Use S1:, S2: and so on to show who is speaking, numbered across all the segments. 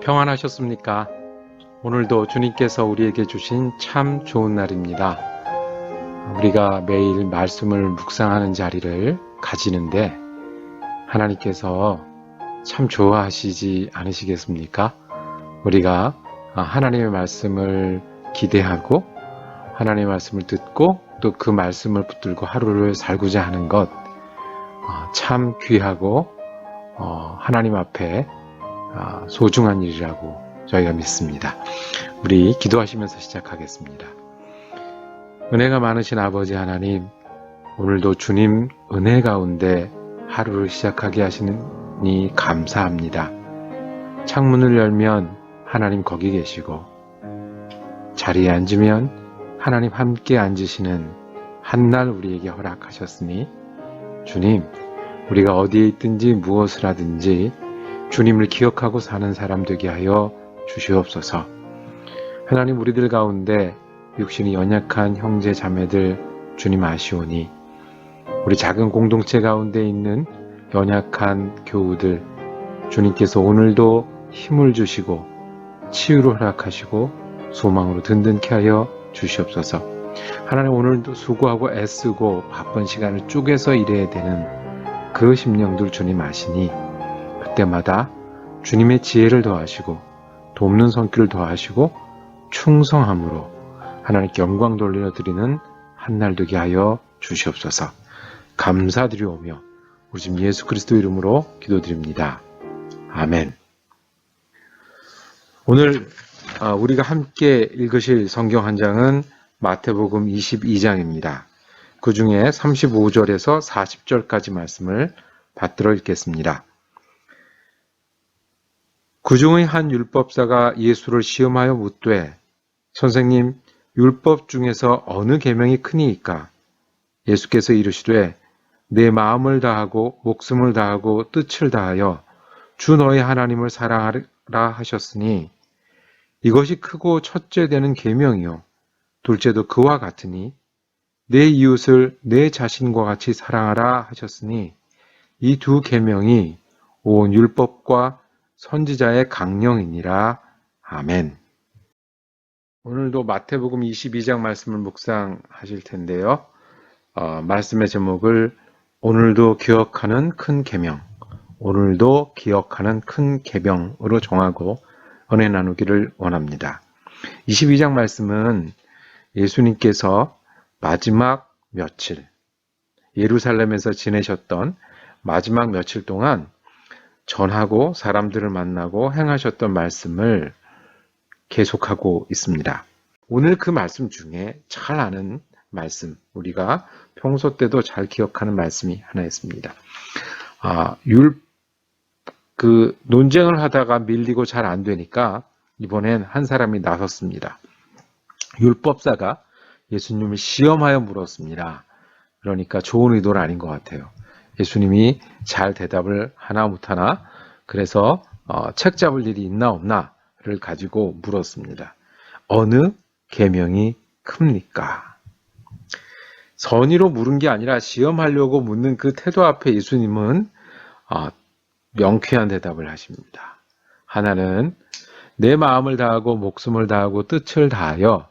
S1: 평안하셨습니까? 오늘도 주님께서 우리에게 주신 참 좋은 날입니다. 우리가 매일 말씀을 묵상하는 자리를 가지는데 하나님께서 참 좋아하시지 않으시겠습니까? 우리가 하나님의 말씀을 기대하고 하나님의 말씀을 듣고 또 그 말씀을 붙들고 하루를 살고자 하는 것 참 귀하고 하나님 앞에 소중한 일이라고 저희가 믿습니다. 우리 기도하시면서 시작하겠습니다. 은혜가 많으신 아버지 하나님, 오늘도 주님 은혜 가운데 하루를 시작하게 하시니 감사합니다. 창문을 열면 하나님 거기 계시고 자리에 앉으면 하나님 함께 앉으시는 한날 우리에게 허락하셨으니 주님, 우리가 어디에 있든지 무엇을 하든지 주님을 기억하고 사는 사람 되게 하여 주시옵소서. 하나님, 우리들 가운데 육신이 연약한 형제 자매들 주님 아시오니 우리 작은 공동체 가운데 있는 연약한 교우들 주님께서 오늘도 힘을 주시고 치유를 허락하시고 소망으로 든든케 하여 주시옵소서. 하나님, 오늘도 수고하고 애쓰고 바쁜 시간을 쪼개서 일해야 되는 그 심령들 주님 아시니 그때마다 주님의 지혜를 더하시고 돕는 손길을 더하시고 충성함으로 하나님께 영광 돌려드리는 한날 되게 하여 주시옵소서. 감사드리오며 우리 주님 예수 그리스도 이름으로 기도드립니다. 아멘. 오늘 우리가 함께 읽으실 성경 한 장은 마태복음 22장입니다. 그 중에 35절에서 40절까지 말씀을 받들어 읽겠습니다. 그 중의 한 율법사가 예수를 시험하여 묻되 선생님, 율법 중에서 어느 계명이 크니이까? 예수께서 이르시되 내 마음을 다하고 목숨을 다하고 뜻을 다하여 주 너의 하나님을 사랑하라 하셨으니 이것이 크고 첫째 되는 계명이요 둘째도 그와 같으니 내 이웃을 내 자신과 같이 사랑하라 하셨으니 이 두 계명이 온 율법과 선지자의 강령이니라. 아멘. 오늘도 마태복음 22장 말씀을 묵상하실 텐데요. 말씀의 제목을 오늘도 기억하는 큰 계명, 오늘도 기억하는 큰 계명으로 정하고 은혜 나누기를 원합니다. 22장 말씀은 예수님께서 마지막 며칠, 예루살렘에서 지내셨던 마지막 며칠 동안 전하고 사람들을 만나고 행하셨던 말씀을 계속하고 있습니다. 오늘 그 말씀 중에 잘 아는 말씀, 우리가 평소 때도 잘 기억하는 말씀이 하나 있습니다. 논쟁을 하다가 밀리고 잘 안 되니까 이번엔 한 사람이 나섰습니다. 율법사가 예수님을 시험하여 물었습니다. 그러니까 좋은 의도는 아닌 것 같아요. 예수님이 잘 대답을 하나 못하나, 그래서 책 잡을 일이 있나 없나를 가지고 물었습니다. 어느 계명이 큽니까? 선의로 물은 게 아니라 시험하려고 묻는 그 태도 앞에 예수님은 명쾌한 대답을 하십니다. 하나는 내 마음을 다하고 목숨을 다하고 뜻을 다하여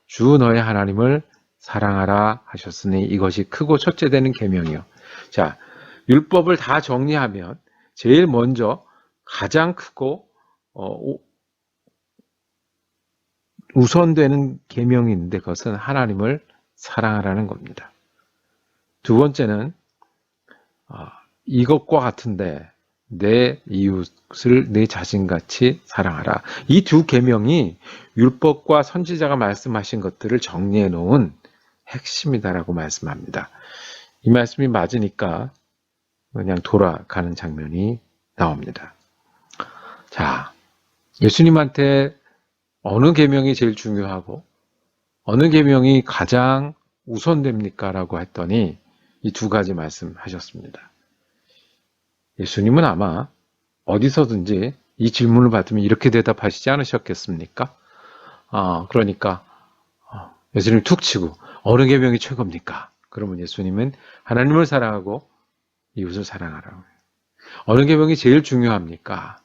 S1: 주 너의 하나님을 사랑하라 하셨으니 이것이 크고 첫째 되는 계명이요. 자, 율법을 다 정리하면 제일 먼저 가장 크고 우선되는 계명이 있는데 그것은 하나님을 사랑하라는 겁니다. 두 번째는 이것과 같은데 내 이웃을 내 자신같이 사랑하라. 이 두 계명이 율법과 선지자가 말씀하신 것들을 정리해 놓은 핵심이다라고 말씀합니다. 이 말씀이 맞으니까 그냥 돌아가는 장면이 나옵니다. 자, 예수님한테 어느 계명이 제일 중요하고 어느 계명이 가장 우선됩니까? 라고 했더니 이 두 가지 말씀하셨습니다. 예수님은 아마 어디서든지 이 질문을 받으면 이렇게 대답하시지 않으셨겠습니까? 그러니까 예수님이 툭 치고 어느 계명이 최고입니까? 그러면 예수님은 하나님을 사랑하고 이웃을 사랑하라고 해요. 어느 계명이 제일 중요합니까?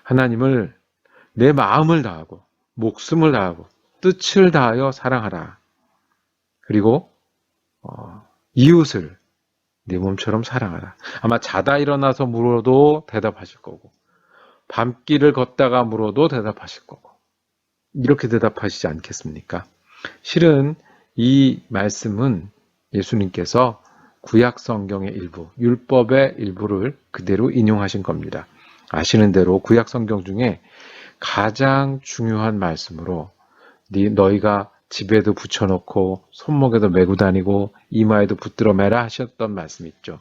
S1: 하나님을 내 마음을 다하고 목숨을 다하고 뜻을 다하여 사랑하라. 그리고 이웃을 내 몸처럼 사랑하라. 아마 자다 일어나서 물어도 대답하실 거고 밤길을 걷다가 물어도 대답하실 거고 이렇게 대답하시지 않겠습니까? 실은 이 말씀은 예수님께서 구약 성경의 일부, 율법의 일부를 그대로 인용하신 겁니다. 아시는 대로 구약 성경 중에 가장 중요한 말씀으로 너희가 집에도 붙여놓고 손목에도 메고 다니고 이마에도 붙들어 매라 하셨던 말씀 있죠.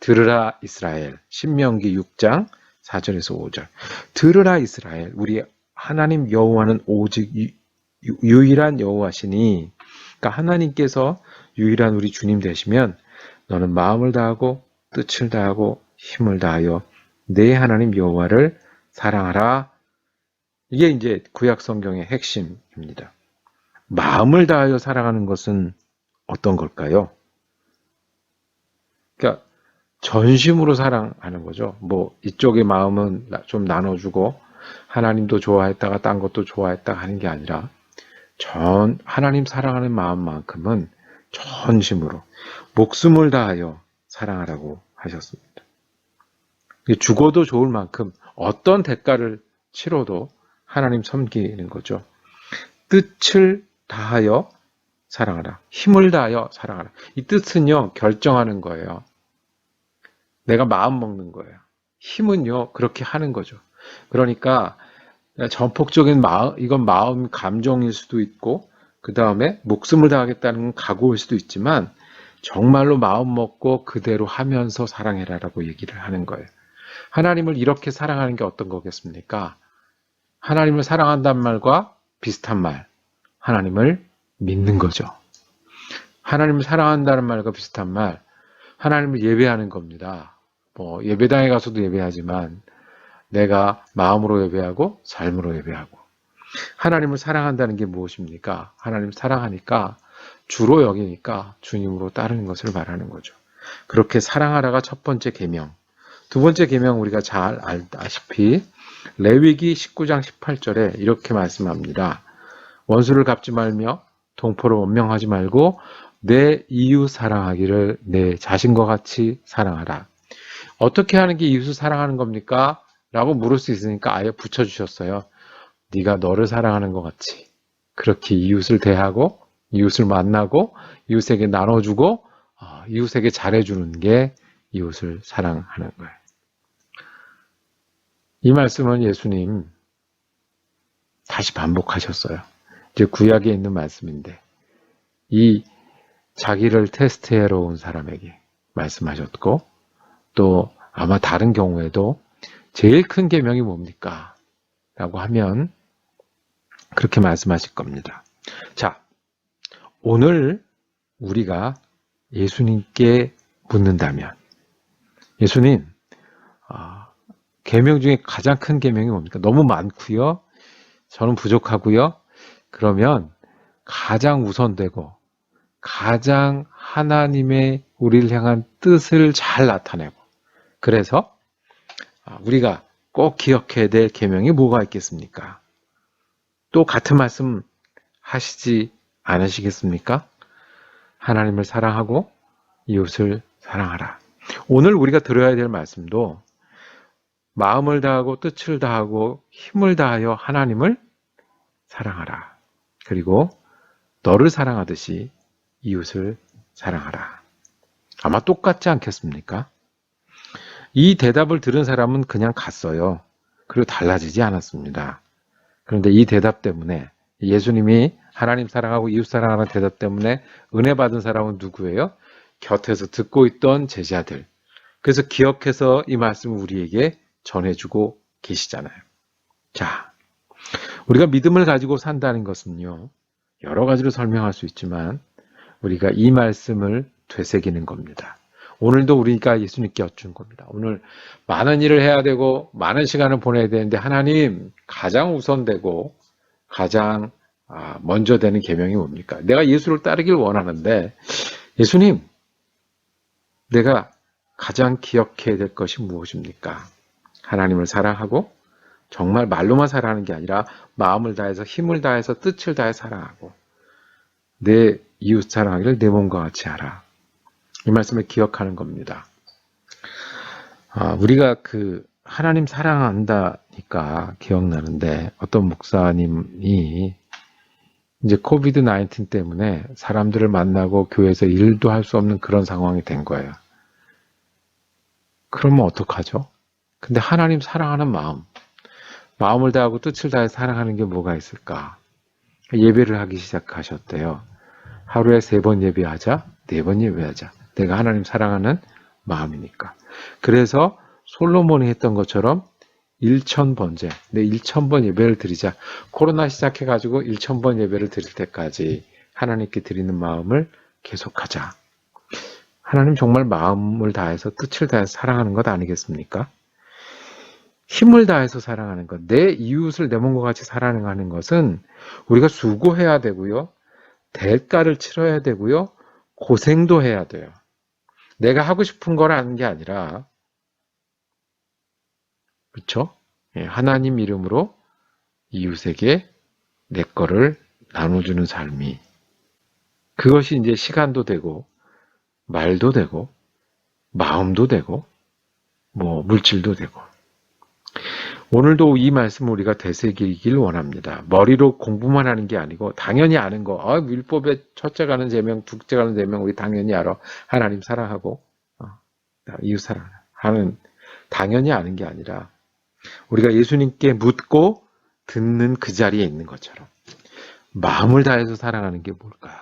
S1: 들으라 이스라엘, 신명기 6장 4절에서 5절. 들으라 이스라엘, 우리 하나님 여호와는 오직 유일한 여호와시니, 그러니까 하나님께서 유일한 우리 주님 되시면 너는 마음을 다하고 뜻을 다하고 힘을 다하여 내 하나님 여호와를 사랑하라. 이게 이제 구약 성경의 핵심입니다. 마음을 다하여 사랑하는 것은 어떤 걸까요? 그러니까 전심으로 사랑하는 거죠. 뭐 이쪽의 마음은 좀 나눠주고 하나님도 좋아했다가 딴 것도 좋아했다가 하는 게 아니라 하나님 사랑하는 마음만큼은 전심으로 목숨을 다하여 사랑하라고 하셨습니다. 죽어도 좋을 만큼 어떤 대가를 치러도 하나님 섬기는 거죠. 뜻을 다하여 사랑하라. 힘을 다하여 사랑하라. 이 뜻은요, 결정하는 거예요. 내가 마음 먹는 거예요. 힘은요, 그렇게 하는 거죠. 그러니까 전폭적인 이건 마음 감정일 수도 있고, 그 다음에 목숨을 다하겠다는 건 각오일 수도 있지만, 정말로 마음 먹고 그대로 하면서 사랑해라라고 얘기를 하는 거예요. 하나님을 이렇게 사랑하는 게 어떤 거겠습니까? 하나님을 사랑한다는 말과 비슷한 말, 하나님을 믿는 거죠. 하나님을 사랑한다는 말과 비슷한 말, 하나님을 예배하는 겁니다. 예배당에 가서도 예배하지만 내가 마음으로 예배하고 삶으로 예배하고. 하나님을 사랑한다는 게 무엇입니까? 하나님을 사랑하니까 주로 여기니까 주님으로 따르는 것을 말하는 거죠. 그렇게 사랑하라가 첫 번째 계명. 두 번째 계명 우리가 잘 알다시피 레위기 19장 18절에 이렇게 말씀합니다. 원수를 갚지 말며 동포를 원명하지 말고 내 이웃 사랑하기를 내 자신과 같이 사랑하라. 어떻게 하는 게 이웃을 사랑하는 겁니까? 라고 물을 수 있으니까 아예 붙여주셨어요. 네가 너를 사랑하는 것 같이 그렇게 이웃을 대하고 이웃을 만나고 이웃에게 나눠주고 이웃에게 잘해주는 게 이웃을 사랑하는 거예요. 이 말씀은 예수님 다시 반복하셨어요. 이제 구약에 있는 말씀인데 이 자기를 테스트하러 온 사람에게 말씀하셨고 또 아마 다른 경우에도 제일 큰 계명이 뭡니까? 라고 하면 그렇게 말씀하실 겁니다. 자, 오늘 우리가 예수님께 묻는다면 예수님, 계명 중에 가장 큰 계명이 뭡니까? 너무 많고요. 저는 부족하고요. 그러면 가장 우선되고 가장 하나님의 우리를 향한 뜻을 잘 나타내고 그래서 우리가 꼭 기억해야 될 계명이 뭐가 있겠습니까? 또 같은 말씀 하시지 않으시겠습니까? 하나님을 사랑하고 이웃을 사랑하라. 오늘 우리가 들어야 될 말씀도 마음을 다하고 뜻을 다하고 힘을 다하여 하나님을 사랑하라. 그리고 너를 사랑하듯이 이웃을 사랑하라. 아마 똑같지 않겠습니까? 이 대답을 들은 사람은 그냥 갔어요. 그리고 달라지지 않았습니다. 그런데 이 대답 때문에 예수님이 하나님 사랑하고 이웃 사랑하는 대답 때문에 은혜 받은 사람은 누구예요? 곁에서 듣고 있던 제자들. 그래서 기억해서 이 말씀을 우리에게 전해주고 계시잖아요. 자, 우리가 믿음을 가지고 산다는 것은요. 여러 가지로 설명할 수 있지만 우리가 이 말씀을 되새기는 겁니다. 오늘도 우리가 예수님께 여쭌 겁니다. 오늘 많은 일을 해야 되고 많은 시간을 보내야 되는데 하나님 가장 우선되고 가장 먼저 되는 계명이 뭡니까? 내가 예수를 따르길 원하는데 예수님, 내가 가장 기억해야 될 것이 무엇입니까? 하나님을 사랑하고 정말 말로만 사랑하는 게 아니라 마음을 다해서 힘을 다해서 뜻을 다해 사랑하고 내 이웃 사랑하기를 내 몸과 같이 하라. 이 말씀을 기억하는 겁니다. 우리가 하나님 사랑한다니까 기억나는데 어떤 목사님이 이제 코비드 19 때문에 사람들을 만나고 교회에서 일도 할 수 없는 그런 상황이 된 거예요. 그러면 어떡하죠? 근데 하나님 사랑하는 마음을 다하고 뜻을 다해 사랑하는 게 뭐가 있을까? 예배를 하기 시작하셨대요. 하루에 3번 예배하자, 4번 예배하자. 내가 하나님 사랑하는 마음이니까. 그래서 솔로몬이 했던 것처럼 1000번째, 내 1000번 예배를 드리자. 코로나 시작해가지고 1000번 예배를 드릴 때까지 하나님께 드리는 마음을 계속하자. 하나님 정말 마음을 다해서 뜻을 다해서 사랑하는 것 아니겠습니까? 힘을 다해서 사랑하는 것, 내 이웃을 내 몸과 같이 사랑하는 것은 우리가 수고해야 되고요. 대가를 치러야 되고요. 고생도 해야 돼요. 내가 하고 싶은 걸 하는 게 아니라 그렇죠? 하나님 이름으로 이웃에게 내 거를 나눠주는 삶이 그것이 이제 시간도 되고 말도 되고 마음도 되고 물질도 되고 오늘도 이 말씀을 우리가 되새기길 원합니다. 머리로 공부만 하는 게 아니고 당연히 아는 거. 율법의 첫째 가는 제명, 둘째 가는 제명 우리 당연히 알아. 하나님 사랑하고 이웃 사랑하는 당연히 아는 게 아니라 우리가 예수님께 묻고 듣는 그 자리에 있는 것처럼 마음을 다해서 사랑하는 게 뭘까요?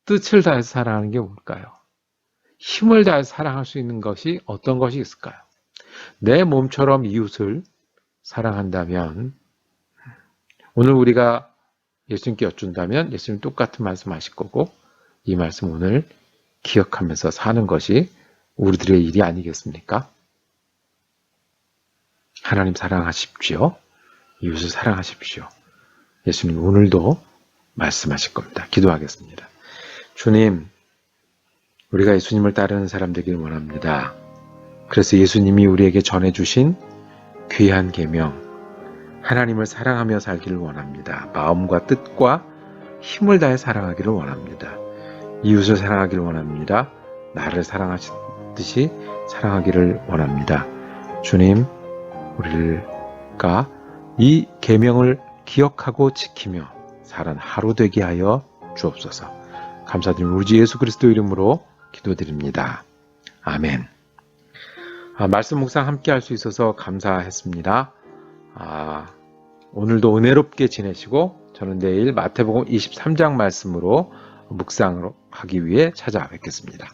S1: 뜻을 다해서 사랑하는 게 뭘까요? 힘을 다해서 사랑할 수 있는 것이 어떤 것이 있을까요? 내 몸처럼 이웃을 사랑한다면 오늘 우리가 예수님께 여쭌다면 예수님 똑같은 말씀 하실 거고 이 말씀 오늘 기억하면서 사는 것이 우리들의 일이 아니겠습니까? 하나님 사랑하십시오. 이웃을 사랑하십시오. 예수님 오늘도 말씀하실 겁니다. 기도하겠습니다. 주님, 우리가 예수님을 따르는 사람 되길 원합니다. 그래서 예수님이 우리에게 전해주신 귀한 계명, 하나님을 사랑하며 살기를 원합니다. 마음과 뜻과 힘을 다해 사랑하기를 원합니다. 이웃을 사랑하기를 원합니다. 나를 사랑하시듯이 사랑하기를 원합니다. 주님, 우리가 이 계명을 기억하고 지키며 사는 하루 되게 하여 주옵소서. 감사드립니다. 우리 주 예수 그리스도 이름으로 기도드립니다. 아멘. 말씀 묵상 함께 할 수 있어서 감사했습니다. 오늘도 은혜롭게 지내시고 저는 내일 마태복음 23장 말씀으로 묵상을 하기 위해 찾아뵙겠습니다.